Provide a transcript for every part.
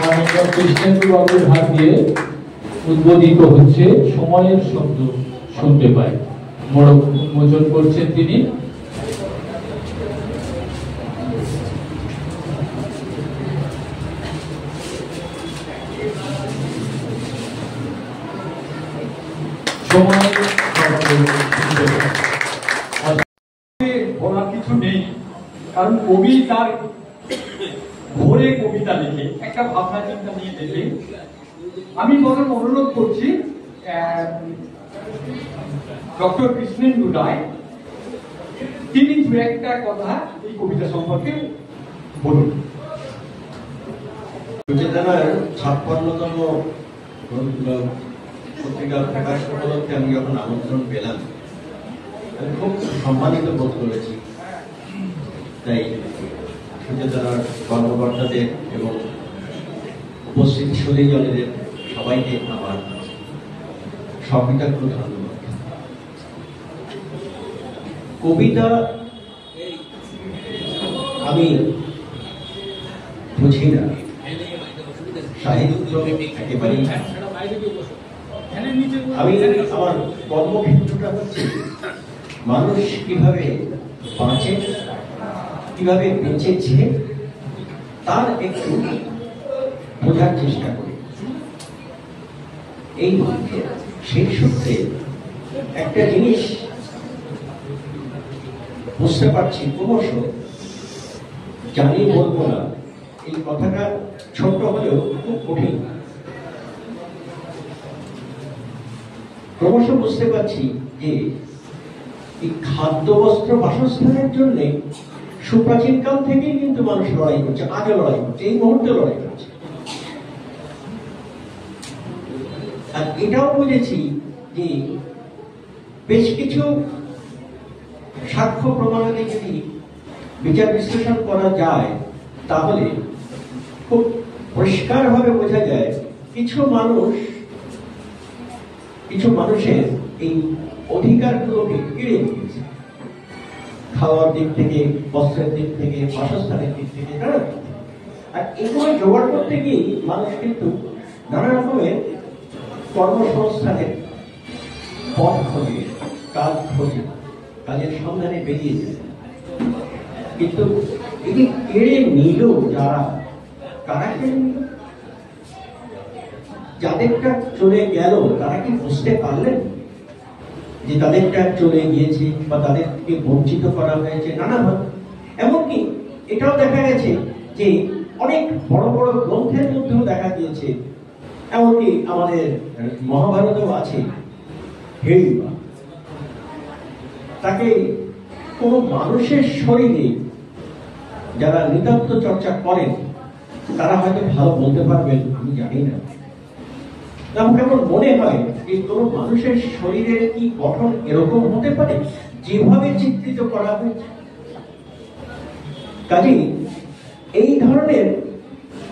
মাননীয় কৃষ্ণেন্দু বাবুর হাত দিয়ে উদ্বোধিত হচ্ছে সময়ের শব্দ শুনতে পাই। মোড়ক উন্মোচন করছেন তিনি। বলার কিছু নেই, কারণ কবি তার ভোরে কবিতা লিখে একটা ভাবনা চিন্তা নিয়ে লিখে। আমি বরং অনুরোধ করছি ডক্টর কৃষ্ণেন্দু রায়, তিনি দু একটা কথা এই কবিতা সম্পর্কে বলুন। চেতনার 56তম পত্রিকা প্রকাশ উপলক্ষে আমি যখন আমন্ত্রণ পেলাম, আমি খুব সম্মানিত বোধ করেছি। তাই সুচেতনার কর্মকর্তাদের এবং উপস্থিত সুধীজনেদের সবাইকে আমার সকৃতজ্ঞ ধন্যবাদ। কবিতা আমি বুঝি না, সাহিত্য একেবারেই। আমি আমার কর্মক্ষেত্রটা হচ্ছে মানুষ কিভাবে বাঁচে, কিভাবে বেঁচেছে তার একটু বোঝার চেষ্টা করি। এই সেই সূত্রে একটা জিনিস বুঝতে পারছি, ক্রমশ জানি বলবো না, এই কথাটা ছোট হলেও খুব কঠিন। ক্রমশ বুঝতে পারছি যে এই খাদ্য বস্ত্র বাসস্থানের জন্য সুপ্রাচীন কাল থেকেই কিন্তু মানুষ লড়াই করছে, আগে লড়াই করছে, এই মুহূর্তে লড়াই করছে। আর এটাও বুঝেছি যে বেশ কিছু সাক্ষ্য প্রমাণাদি যদি বিচার বিশ্লেষণ করা যায়, তাহলে খুব পরিষ্কার ভাবে বোঝা যায় কিছু মানুষের এই অধিকারগুলোকে কেড়ে নিয়েছে। খাওয়ার দিক থেকে, বস্ত্রের দিক থেকে, বাসস্থানের দিক থেকে, আর এগুলো জোগাড় করতে গিয়ে মানুষ কিন্তু নানা রকমের কর্মসংস্থানের পথ খোঁজে, কাজ খোঁজে, কাজের সন্ধানে বেরিয়ে যায়। কিন্তু এই যে কেড়ে নিল যারা, কারা কেড়ে নিল? যাদেরটা চলে গেল তারা কি বুঝতে পারলেন যে তাদেরটা চলে গিয়েছে বা তাদেরকে বঞ্চিত করা হয়েছে নানাভাবে? এমনকি এটাও দেখা গেছে যে অনেক বড় বড় গ্রন্থের মধ্যেও দেখা গিয়েছে, এমনকি আমাদের মহাভারতেও আছে, হেড়িবা, তাকে কোনো মানুষের শরীরে যারা নিতান্ত চর্চা করেন তারা হয়তো ভালো বলতে পারবেন, আমি জানি না। আমার কেমন মনে হয় যে কোন মানুষের শরীরের কি গঠন এরকম হতে পারে যেভাবে চিত্রিত করা হয়েছে। কাজেই এই ধরনের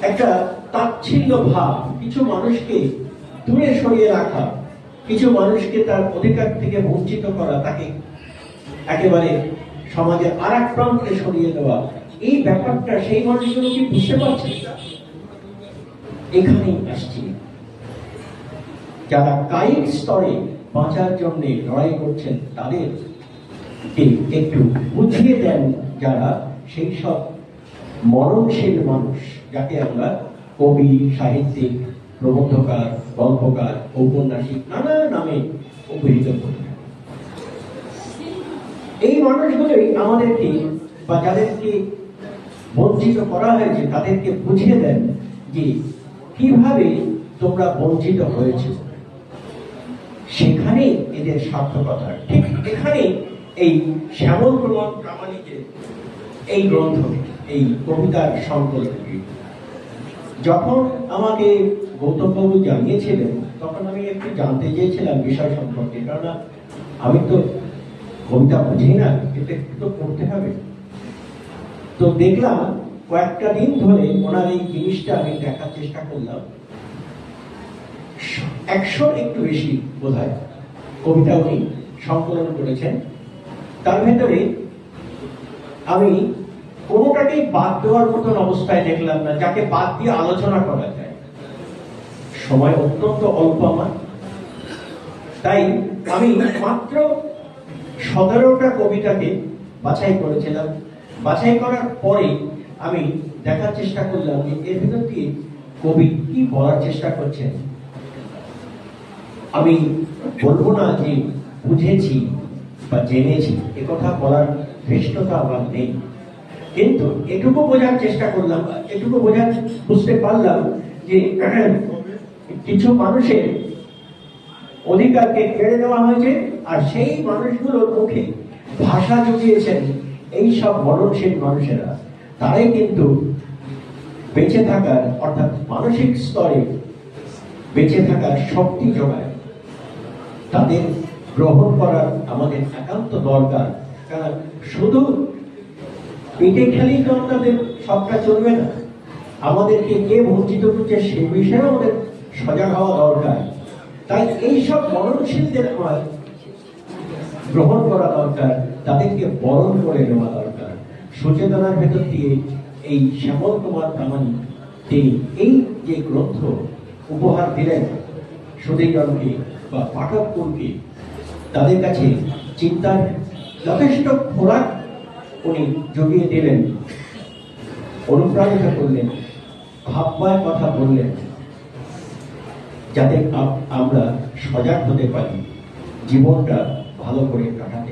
একটা তাচ্ছিল্য ভাব, কিছু মানুষকে দূরে সরিয়ে রাখা, কিছু মানুষকে তার অধিকার থেকে বঞ্চিত করা, তাকে একেবারে সমাজের আর এক প্রান্তে সরিয়ে দেওয়া, এই ব্যাপারটা সেই মানুষগুলো কি বুঝতে পারছে? এখানেই আসছি, যারা কায়িক স্তরে বাঁচার জন্য লড়াই করছেন তাদেরকে একটু বুঝিয়ে দেন যারা সেই সব মরণশীল মানুষ, যাকে আমরা কবি, সাহিত্যিক, প্রবন্ধকার, গল্পকার, ঔপন্যাসিক নানা নামে অভিহিত করি। এই মানুষগুলোই আমাদেরকে বা যাদেরকে বঞ্চিত করা হয়েছে তাদেরকে বুঝিয়ে দেন যে কিভাবে তোমরা বঞ্চিত হয়েছে। সেখানে এদের সার্থকতা। ঠিক এখানে এই শ্যামল প্রমোদ প্রামাণিকের এই গ্রন্থ, এই কবিতার সংকলনটি যখন আমাকে গৌতমবাবু জানিয়েছিলেন, তখন আমি একটু জানতে চেয়েছিলাম বিষয় সম্পর্কে, কারণ আমি তো কবিতা বুঝি না, এটা একটু তো পড়তে হবে। তো দেখলাম কয়েকটা দিন ধরে ওনার এই জিনিসটা আমি দেখার চেষ্টা করলাম। 100 একটু বেশি বোধহয় কবিতা উনি সংকলন করেছেন। তার ভেতরে আমি কোনোটাকেই বাদ দেওয়ার মতন অবস্থায় দেখলাম না, যাকে বাদ দিয়ে আলোচনা করা যায়। সময় অত্যন্ত অল্প আমার, তাই আমি মাত্র 17টা কবিতাকে বাছাই করেছিলাম। বাছাই করার পরে আমি দেখার চেষ্টা করলাম যে এর ভিতর দিয়ে কবি কি বলার চেষ্টা করছেন। আমি বলবো না যে বুঝেছি বা জেনেছি, একথা বলার ধৃষ্টতা আমার নেই, কিন্তু এটুকু বোঝার চেষ্টা করলাম, এটুকু বুঝতে পারলাম যে কিছু মানুষের অধিকারকে কেড়ে নেওয়া হয়েছে, আর সেই মানুষগুলোর মুখে ভাষা জুগিয়েছেন এই সব মরণশীল মানুষেরা। তারাই কিন্তু বেঁচে থাকার, অর্থাৎ মানসিক স্তরে বেঁচে থাকার শক্তি যোগায়। তাদের গ্রহণ করার আমাদের একান্ত দরকার, কারণ শুধু পেটে খেলেই তো আমাদের সবটা চলবে না। আমাদেরকে কে বঞ্চিত করছে সে বিষয়ে আমাদের সজাগ হওয়া দরকার। তাই এইসব মরণশীলদের আমার গ্রহণ করা দরকার, তাদেরকে বরণ করে নেওয়া দরকার। সচেতনার ভেতর দিয়ে এই শ্যামল কুমার প্রামাণিক তিনি এই যে গ্রন্থ উপহার দিলেন সুধীজনকে বা পাঠককুলকে, তাদের কাছে চিন্তার যথেষ্ট খোরাক উনি জুগিয়ে দিলেন, অনুপ্রাণিত করলেন, ভাববার কথা বললেন, যাতে আমরা সজাগ হতে পারি, জীবনটা ভালো করে কাটাতে